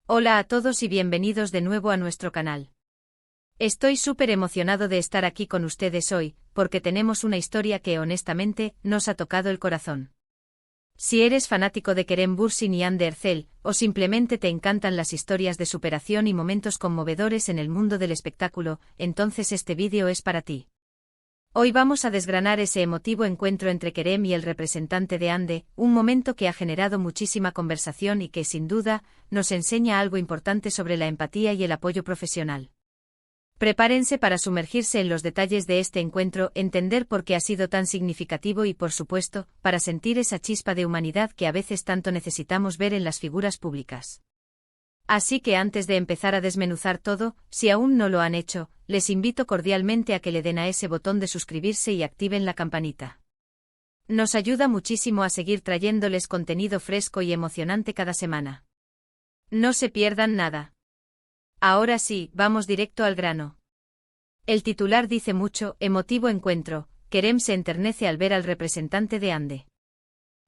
Hola a todos y bienvenidos de nuevo a nuestro canal. Estoy súper emocionado de estar aquí con ustedes hoy, porque tenemos una historia que honestamente nos ha tocado el corazón. Si eres fanático de Kerem Bürsin y Hande Erçel, o simplemente te encantan las historias de superación y momentos conmovedores en el mundo del espectáculo, entonces este vídeo es para ti. Hoy vamos a desgranar ese emotivo encuentro entre Kerem y el representante de Hande, un momento que ha generado muchísima conversación y que, sin duda, nos enseña algo importante sobre la empatía y el apoyo profesional. Prepárense para sumergirse en los detalles de este encuentro, entender por qué ha sido tan significativo y, por supuesto, para sentir esa chispa de humanidad que a veces tanto necesitamos ver en las figuras públicas. Así que antes de empezar a desmenuzar todo, si aún no lo han hecho, les invito cordialmente a que le den a ese botón de suscribirse y activen la campanita. Nos ayuda muchísimo a seguir trayéndoles contenido fresco y emocionante cada semana. No se pierdan nada. Ahora sí, vamos directo al grano. El titular dice mucho: emotivo encuentro, Kerem se enternece al ver al representante de Hande.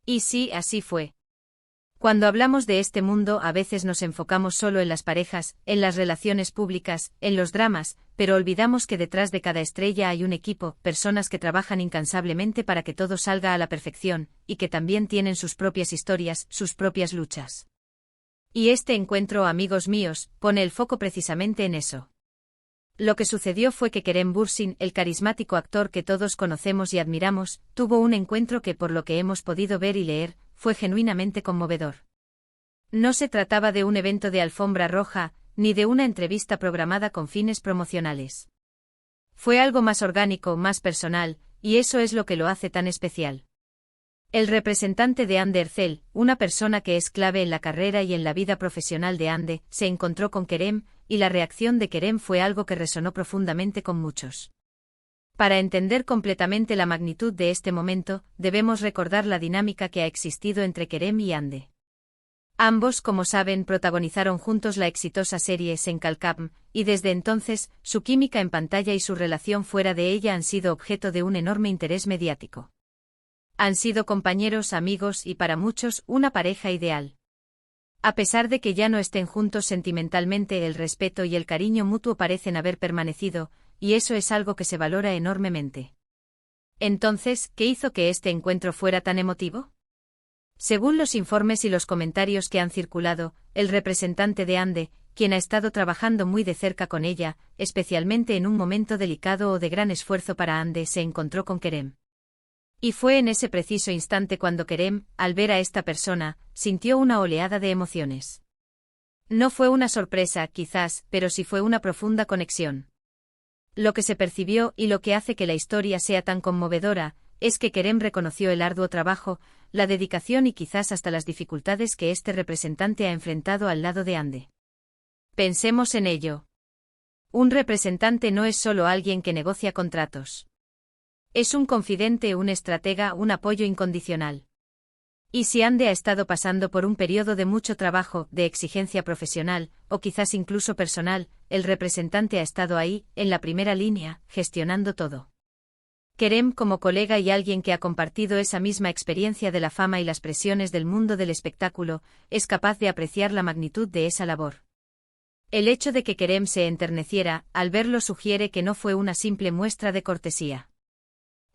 Y sí, así fue. Cuando hablamos de este mundo a veces nos enfocamos solo en las parejas, en las relaciones públicas, en los dramas, pero olvidamos que detrás de cada estrella hay un equipo, personas que trabajan incansablemente para que todo salga a la perfección, y que también tienen sus propias historias, sus propias luchas. Y este encuentro, amigos míos, pone el foco precisamente en eso. Lo que sucedió fue que Kerem Bürsin, el carismático actor que todos conocemos y admiramos, tuvo un encuentro que, por lo que hemos podido ver y leer, fue genuinamente conmovedor. No se trataba de un evento de alfombra roja, ni de una entrevista programada con fines promocionales. Fue algo más orgánico, más personal, y eso es lo que lo hace tan especial. El representante de Hande Erçel, una persona que es clave en la carrera y en la vida profesional de Hande, se encontró con Kerem, y la reacción de Kerem fue algo que resonó profundamente con muchos. Para entender completamente la magnitud de este momento, debemos recordar la dinámica que ha existido entre Kerem y Hande. Ambos, como saben, protagonizaron juntos la exitosa serie Senkalkam, y desde entonces, su química en pantalla y su relación fuera de ella han sido objeto de un enorme interés mediático. Han sido compañeros, amigos y, para muchos, una pareja ideal. A pesar de que ya no estén juntos sentimentalmente, el respeto y el cariño mutuo parecen haber permanecido, y eso es algo que se valora enormemente. Entonces, ¿qué hizo que este encuentro fuera tan emotivo? Según los informes y los comentarios que han circulado, el representante de Hande, quien ha estado trabajando muy de cerca con ella, especialmente en un momento delicado o de gran esfuerzo para Hande, se encontró con Kerem. Y fue en ese preciso instante cuando Kerem, al ver a esta persona, sintió una oleada de emociones. No fue una sorpresa, quizás, pero sí fue una profunda conexión. Lo que se percibió y lo que hace que la historia sea tan conmovedora, es que Kerem reconoció el arduo trabajo, la dedicación y quizás hasta las dificultades que este representante ha enfrentado al lado de Hande. Pensemos en ello. Un representante no es solo alguien que negocia contratos. Es un confidente, un estratega, un apoyo incondicional. Y si Hande ha estado pasando por un periodo de mucho trabajo, de exigencia profesional, o quizás incluso personal, el representante ha estado ahí, en la primera línea, gestionando todo. Kerem, como colega y alguien que ha compartido esa misma experiencia de la fama y las presiones del mundo del espectáculo, es capaz de apreciar la magnitud de esa labor. El hecho de que Kerem se enterneciera, al verlo, sugiere que no fue una simple muestra de cortesía.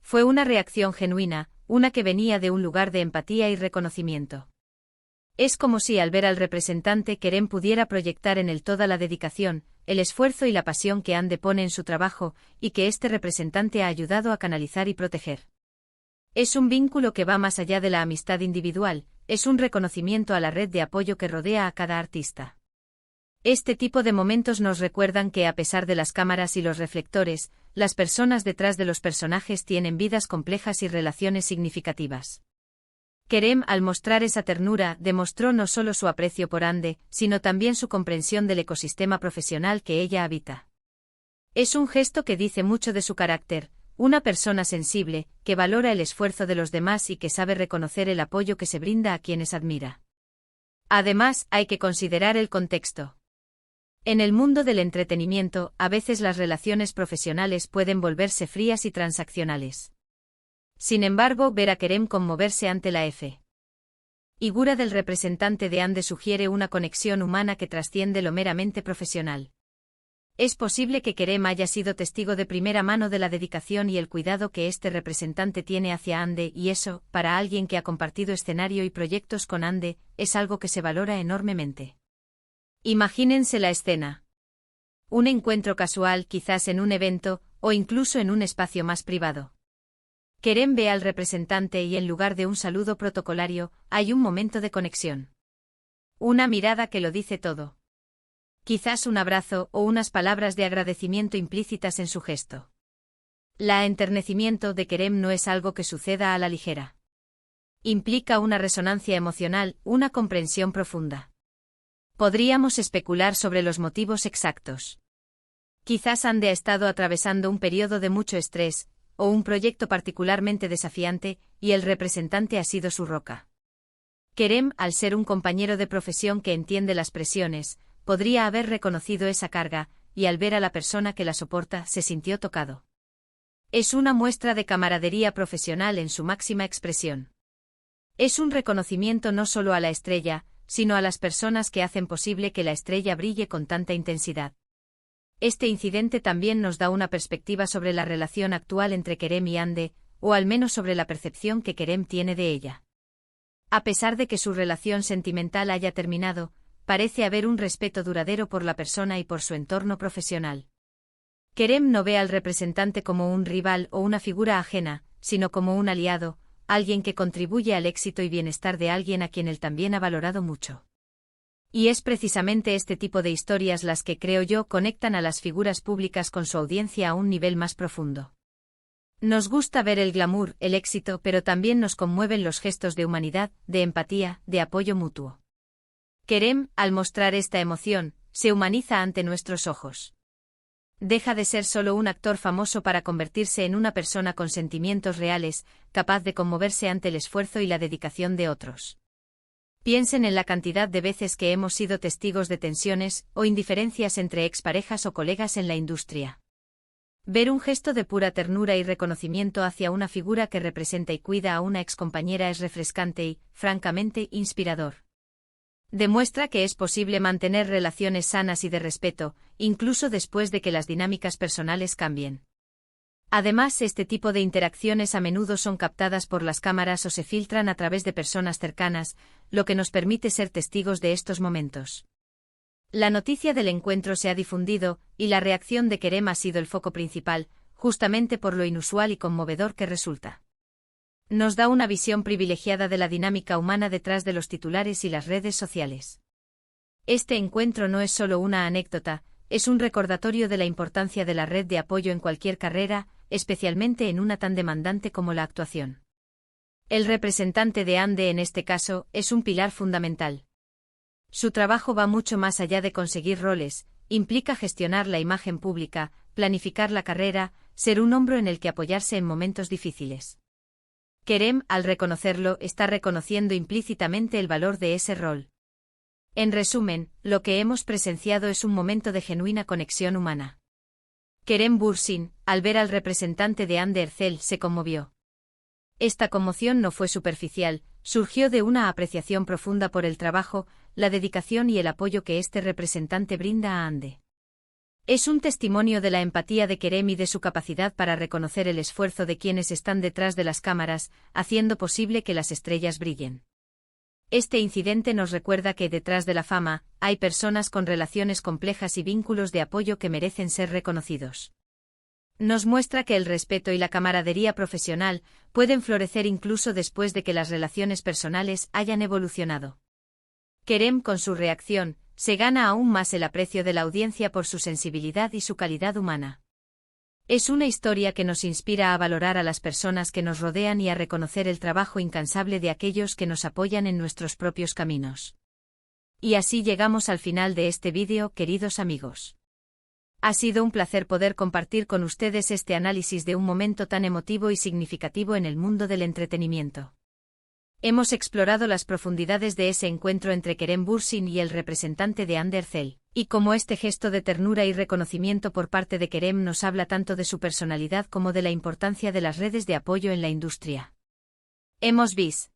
Fue una reacción genuina, una que venía de un lugar de empatía y reconocimiento. Es como si al ver al representante Kerem pudiera proyectar en él toda la dedicación, el esfuerzo y la pasión que Hande pone en su trabajo, y que este representante ha ayudado a canalizar y proteger. Es un vínculo que va más allá de la amistad individual, es un reconocimiento a la red de apoyo que rodea a cada artista. Este tipo de momentos nos recuerdan que, a pesar de las cámaras y los reflectores, las personas detrás de los personajes tienen vidas complejas y relaciones significativas. Kerem, al mostrar esa ternura, demostró no solo su aprecio por Hande, sino también su comprensión del ecosistema profesional que ella habita. Es un gesto que dice mucho de su carácter, una persona sensible, que valora el esfuerzo de los demás y que sabe reconocer el apoyo que se brinda a quienes admira. Además, hay que considerar el contexto. En el mundo del entretenimiento, a veces las relaciones profesionales pueden volverse frías y transaccionales. Sin embargo, ver a Kerem conmoverse ante la Figura del representante de Ande sugiere una conexión humana que trasciende lo meramente profesional. Es posible que Kerem haya sido testigo de primera mano de la dedicación y el cuidado que este representante tiene hacia Ande, y eso, para alguien que ha compartido escenario y proyectos con Ande, es algo que se valora enormemente. Imagínense la escena. Un encuentro casual, quizás en un evento, o incluso en un espacio más privado. Kerem ve al representante y en lugar de un saludo protocolario, hay un momento de conexión. Una mirada que lo dice todo. Quizás un abrazo o unas palabras de agradecimiento implícitas en su gesto. El enternecimiento de Kerem no es algo que suceda a la ligera. Implica una resonancia emocional, una comprensión profunda. Podríamos especular sobre los motivos exactos. Quizás Ande ha estado atravesando un periodo de mucho estrés, o un proyecto particularmente desafiante, y el representante ha sido su roca. Kerem, al ser un compañero de profesión que entiende las presiones, podría haber reconocido esa carga, y al ver a la persona que la soporta, se sintió tocado. Es una muestra de camaradería profesional en su máxima expresión. Es un reconocimiento no solo a la estrella, sino a las personas que hacen posible que la estrella brille con tanta intensidad. Este incidente también nos da una perspectiva sobre la relación actual entre Kerem y Ande, o al menos sobre la percepción que Kerem tiene de ella. A pesar de que su relación sentimental haya terminado, parece haber un respeto duradero por la persona y por su entorno profesional. Kerem no ve al representante como un rival o una figura ajena, sino como un aliado, alguien que contribuye al éxito y bienestar de alguien a quien él también ha valorado mucho. Y es precisamente este tipo de historias las que, creo yo, conectan a las figuras públicas con su audiencia a un nivel más profundo. Nos gusta ver el glamour, el éxito, pero también nos conmueven los gestos de humanidad, de empatía, de apoyo mutuo. Kerem, al mostrar esta emoción, se humaniza ante nuestros ojos. Deja de ser solo un actor famoso para convertirse en una persona con sentimientos reales, capaz de conmoverse ante el esfuerzo y la dedicación de otros. Piensen en la cantidad de veces que hemos sido testigos de tensiones o indiferencias entre exparejas o colegas en la industria. Ver un gesto de pura ternura y reconocimiento hacia una figura que representa y cuida a una excompañera es refrescante y, francamente, inspirador. Demuestra que es posible mantener relaciones sanas y de respeto, incluso después de que las dinámicas personales cambien. Además, este tipo de interacciones a menudo son captadas por las cámaras o se filtran a través de personas cercanas, lo que nos permite ser testigos de estos momentos. La noticia del encuentro se ha difundido, y la reacción de Kerem ha sido el foco principal, justamente por lo inusual y conmovedor que resulta. Nos da una visión privilegiada de la dinámica humana detrás de los titulares y las redes sociales. Este encuentro no es solo una anécdota, es un recordatorio de la importancia de la red de apoyo en cualquier carrera, especialmente en una tan demandante como la actuación. El representante de Ande en este caso es un pilar fundamental. Su trabajo va mucho más allá de conseguir roles, implica gestionar la imagen pública, planificar la carrera, ser un hombro en el que apoyarse en momentos difíciles. Kerem, al reconocerlo, está reconociendo implícitamente el valor de ese rol. En resumen, lo que hemos presenciado es un momento de genuina conexión humana. Kerem Bürsin, al ver al representante de Ande Erçel, se conmovió. Esta conmoción no fue superficial, surgió de una apreciación profunda por el trabajo, la dedicación y el apoyo que este representante brinda a Ande. Es un testimonio de la empatía de Kerem y de su capacidad para reconocer el esfuerzo de quienes están detrás de las cámaras, haciendo posible que las estrellas brillen. Este incidente nos recuerda que detrás de la fama, hay personas con relaciones complejas y vínculos de apoyo que merecen ser reconocidos. Nos muestra que el respeto y la camaradería profesional pueden florecer incluso después de que las relaciones personales hayan evolucionado. Kerem, con su reacción, se gana aún más el aprecio de la audiencia por su sensibilidad y su calidad humana. Es una historia que nos inspira a valorar a las personas que nos rodean y a reconocer el trabajo incansable de aquellos que nos apoyan en nuestros propios caminos. Y así llegamos al final de este vídeo, queridos amigos. Ha sido un placer poder compartir con ustedes este análisis de un momento tan emotivo y significativo en el mundo del entretenimiento. Hemos explorado las profundidades de ese encuentro entre Kerem Bürsin y el representante de Ande Erçel, y cómo este gesto de ternura y reconocimiento por parte de Kerem nos habla tanto de su personalidad como de la importancia de las redes de apoyo en la industria. Hemos visto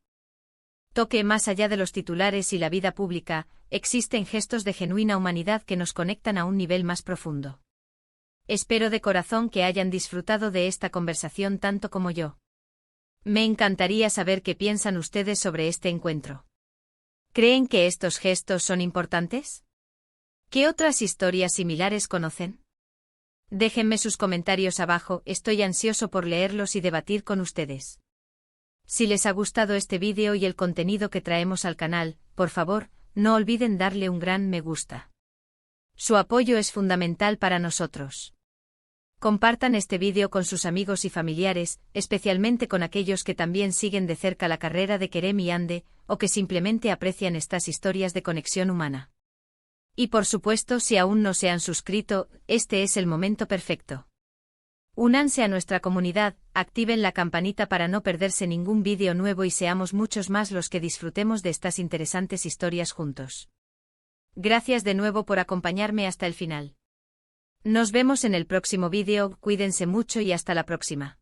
toque más allá de los titulares y la vida pública, existen gestos de genuina humanidad que nos conectan a un nivel más profundo. Espero de corazón que hayan disfrutado de esta conversación tanto como yo. Me encantaría saber qué piensan ustedes sobre este encuentro. ¿Creen que estos gestos son importantes? ¿Qué otras historias similares conocen? Déjenme sus comentarios abajo, estoy ansioso por leerlos y debatir con ustedes. Si les ha gustado este vídeo y el contenido que traemos al canal, por favor, no olviden darle un gran me gusta. Su apoyo es fundamental para nosotros. Compartan este vídeo con sus amigos y familiares, especialmente con aquellos que también siguen de cerca la carrera de Kerem y Ande, o que simplemente aprecian estas historias de conexión humana. Y por supuesto, si aún no se han suscrito, este es el momento perfecto. Únanse a nuestra comunidad, activen la campanita para no perderse ningún vídeo nuevo y seamos muchos más los que disfrutemos de estas interesantes historias juntos. Gracias de nuevo por acompañarme hasta el final. Nos vemos en el próximo vídeo, cuídense mucho y hasta la próxima.